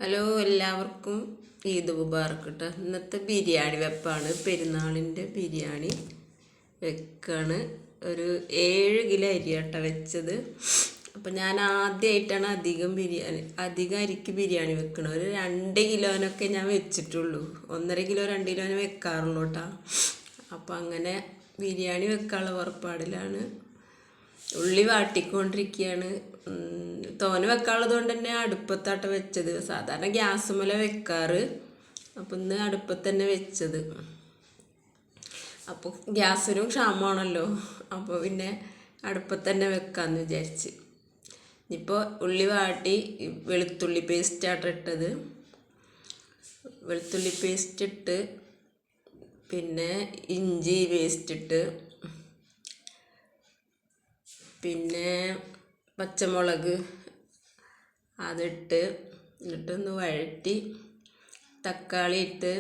Hello, എല്ലാവർക്കും ഈദ് മുബാറക്ക് കേട്ടോ. ഇന്നത്തെ ബിരിയാണി വെപ്പാണ്. പെരുന്നാളിൻ്റെ ബിരിയാണി വെക്കാണ്. ഒരു 7 കിലോ അരിയാട്ട വെച്ചത്. അപ്പം ഞാൻ ആദ്യമായിട്ടാണ് അധികം അരിക്ക് ബിരിയാണി വെക്കണത്. ഒരു 2 കിലോനൊക്കെ ഞാൻ വെച്ചിട്ടുള്ളൂ. 1.5 കിലോ 2 കിലോനെ വെക്കാറുള്ളൂ കേട്ടോ. അപ്പം അങ്ങനെ ബിരിയാണി വെക്കാനുള്ള പുറപ്പാടിലാണ്. ഉള്ളി വാട്ടിക്കൊണ്ടിരിക്കുകയാണ്. തോന വെക്കാനുള്ളത് കൊണ്ട് തന്നെ അടുപ്പത്താട്ട വെച്ചത്. സാധാരണ ഗ്യാസുമല വെക്കാറ്. അപ്പം ഇന്ന് അടുപ്പത്ത് തന്നെ വെച്ചത്. അപ്പോൾ ഗ്യാസിനും ക്ഷാമമാണല്ലോ. അപ്പോൾ പിന്നെ അടുപ്പത്ത് തന്നെ വെക്കാമെന്ന് വിചാരിച്ച്. ഇപ്പോൾ ഉള്ളി വാട്ടി വെളുത്തുള്ളി പേസ്റ്റാട്ട ഇട്ടത്. വെളുത്തുള്ളി പേസ്റ്റ് ഇട്ട് പിന്നെ ഇഞ്ചി പേസ്റ്റ് ഇട്ട് പിന്നെ പച്ചമുളക് അതിട്ട് എന്നിട്ടൊന്ന് വഴറ്റി തക്കാളി ഇട്ട്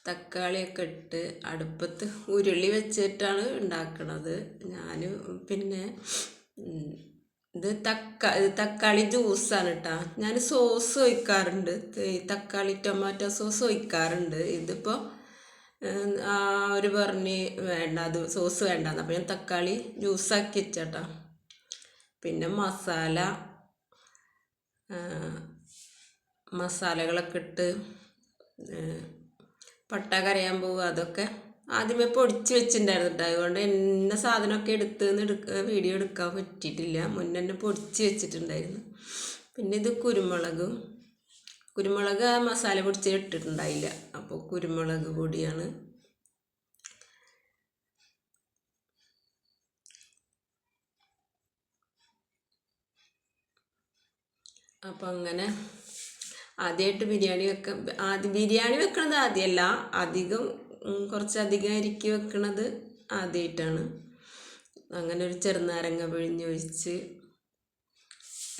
തക്കാളിയൊക്കെ ഇട്ട് അടുപ്പത്ത് ഉരുളി വെച്ചിട്ടാണ് ഉണ്ടാക്കണത്. ഞാൻ പിന്നെ ഇത് തക്കാളി ജ്യൂസാണ് കേട്ടോ. ഞാൻ സോസ് ഒഴിക്കാറുണ്ട്. തക്കാളി ടൊമാറ്റോ സോസ് ഒഴിക്കാറുണ്ട്. ഇതിപ്പോൾ അവർ പറഞ്ഞ് വേണ്ട, അത് സോസ് വേണ്ടെന്ന്. അപ്പോൾ ഞാൻ തക്കാളി ജ്യൂസാക്കി വെച്ചേട്ടാ. പിന്നെ മസാലകളൊക്കെ ഇട്ട് പട്ട കരയാൻ പോവുക. അതൊക്കെ ആദ്യമേ പൊടിച്ച് വെച്ചിട്ടുണ്ടായിരുന്നു കേട്ടോ. അതുകൊണ്ട് എന്നെ സാധനമൊക്കെ വീഡിയോ എടുക്കാൻ പറ്റിയിട്ടില്ല. മുന്നേ പൊടിച്ച് വെച്ചിട്ടുണ്ടായിരുന്നു. പിന്നെ ഇത് കുരുമുളക് മസാല പൊടിച്ച് ഇട്ടിട്ടുണ്ടായില്ല. അപ്പോൾ കുരുമുളക് പൊടിയാണ്. അപ്പം അങ്ങനെ ആദ്യമായിട്ട് ബിരിയാണി വെക്കണത് ആദ്യമല്ല, കുറച്ചധികം അരിക്ക് വെക്കണത് ആദ്യമായിട്ടാണ്. അങ്ങനെ ഒരു ചെറുനാരങ്ങ പിഴിഞ്ഞൊഴിച്ച്.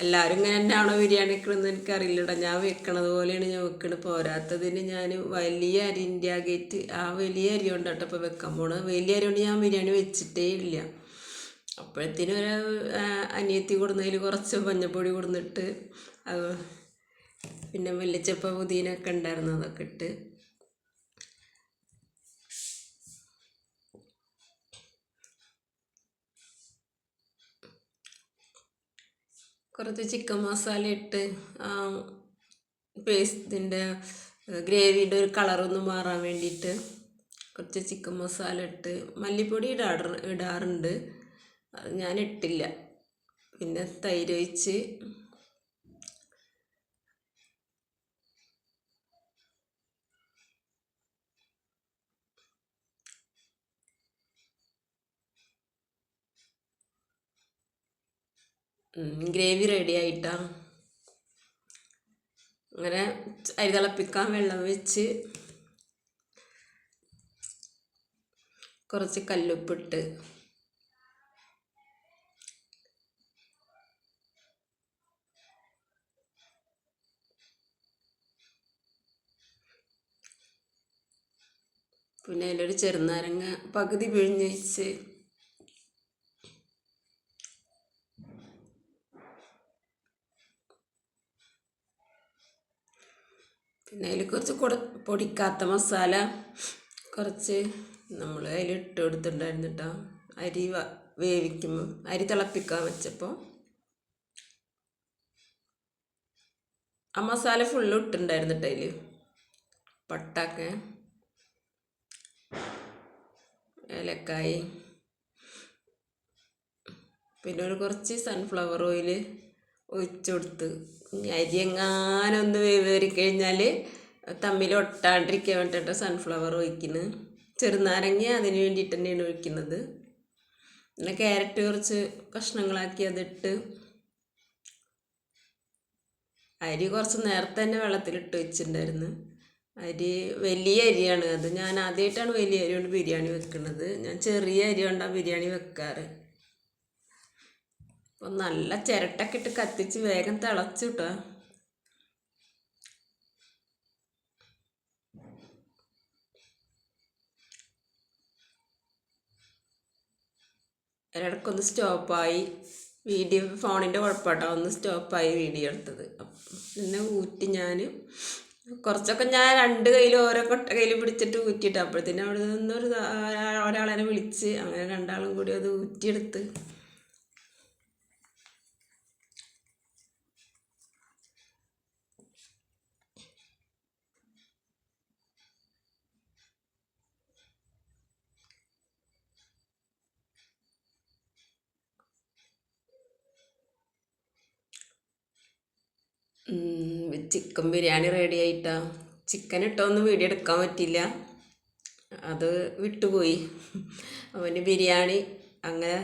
എല്ലാവരും ഇങ്ങനെ തന്നെയാണോ ബിരിയാണി വെക്കണമെന്ന് എനിക്കറിയില്ലട്ടോ. ഞാൻ വെക്കണത് പോലെയാണ് ഞാൻ വെക്കണത്. പോരാത്തതിന് ഞാൻ വലിയ അരി, ഇന്ത്യ ഗേറ്റ് ആ വലിയ അരി കൊണ്ടാട്ടോ ഇപ്പോൾ വെക്കാൻ പോണത്. വലിയ അരി കൊണ്ട് ഞാൻ ബിരിയാണി വെച്ചിട്ടേ ഇല്ല. അപ്പോഴത്തേനും ഒരു അനിയത്തി കൊടുന്നതിൽ കുറച്ച് മഞ്ഞപ്പൊടി കൊടുന്നിട്ട് പിന്നെ വെള്ളിച്ചപ്പ പുതിനൊക്കെ ഉണ്ടായിരുന്നു, അതൊക്കെ ഇട്ട് കുറച്ച് ചിക്കൻ മസാല ഇട്ട് പേസ്റ്റിൻ്റെ ഗ്രേവിയുടെ ഒരു കളറൊന്ന് മാറാൻ വേണ്ടിയിട്ട് കുറച്ച് ചിക്കൻ മസാല ഇട്ട് മല്ലിപ്പൊടി ഇടാറുണ്ട്. അത് ഞാൻ ഇട്ടില്ല. പിന്നെ തൈര് ഒഴിച്ച് ഗ്രേവി റെഡി ആയിട്ടാ. അങ്ങനെ അരി തിളപ്പിക്കാൻ വെള്ളം വെച്ച് കുറച്ച് കല്ലുപ്പിട്ട് പിന്നെ അതിലൊരു ചെറുനാരങ്ങ പകുതി പിഴിഞ്ഞൊഴിച്ച് പിന്നെ അതിൽ കുറച്ച് പൊടിക്കാത്ത മസാല കുറച്ച് നമ്മൾ അതിലിട്ട് കൊടുത്തിട്ടുണ്ടായിരുന്നു കേട്ടോ. അരി വേവിക്കുമ്പോൾ അരി തിളപ്പിക്കാൻ വെച്ചപ്പോൾ ആ മസാല ഫുള്ള് ഇട്ടുണ്ടായിരുന്നു കേട്ടോ. അതിൽ പട്ടൊക്കെ ഏലക്കായി പിന്നെ ഒരു കുറച്ച് സൺഫ്ലവർ ഓയിൽ ഒഴിച്ചു കൊടുത്ത്. അരി എങ്ങാനൊന്ന് വേവേറി കഴിഞ്ഞാൽ തമ്മിൽ ഒട്ടാണ്ടിരിക്കാൻ വേണ്ടിയിട്ട് സൺഫ്ലവർ ഒഴിക്കുന്നത്. ചെറുനാരങ്ങ അതിന് വേണ്ടിയിട്ട് തന്നെയാണ് ഒഴിക്കുന്നത്. പിന്നെ ക്യാരറ്റ് കുറച്ച് കഷ്ണങ്ങളാക്കി അതിട്ട് അരി കുറച്ച് നേരത്തെ തന്നെ വെള്ളത്തിലിട്ട് വെച്ചിട്ടുണ്ടായിരുന്നു. അരി വലിയ അരിയാണ്. അത് ഞാൻ ആദ്യമായിട്ടാണ് വലിയ അരി കൊണ്ട് ബിരിയാണി വെക്കുന്നത്. ഞാൻ ചെറിയ അരി കൊണ്ടാണ് ബിരിയാണി വെക്കാറ്. അപ്പം നല്ല ചിരട്ടൊക്കെ ഇട്ട് കത്തിച്ച് വേഗം തിളച്ചു കിട്ടുക. ഒരിടക്കൊന്ന് സ്റ്റോപ്പായി. വീഡിയോ ഫോണിൻ്റെ കുഴപ്പമാട്ടോ ഒന്ന് സ്റ്റോപ്പായി വീഡിയോ എടുത്തത്. പിന്നെ ഊറ്റി ഞാൻ കുറച്ചൊക്കെ ഞാൻ 2 കയ്യിൽ ഓരോ കൊട്ട കയ്യിൽ പിടിച്ചിട്ട് ഊറ്റിയിട്ട് അപ്പോഴത്തേനും അവിടെ നിന്നൊരു ഒരാളെ വിളിച്ച് അങ്ങനെ 2 ആളും കൂടി അത് ഊറ്റിയെടുത്ത്. ചിക്കൻ ബിരിയാണി റെഡി ആയിട്ടാ. ചിക്കൻ ഇട്ടൊന്നും വീഡിയോ എടുക്കാൻ പറ്റില്ല, അത് വിട്ടുപോയി. അവന് ബിരിയാണി അങ്ങനെ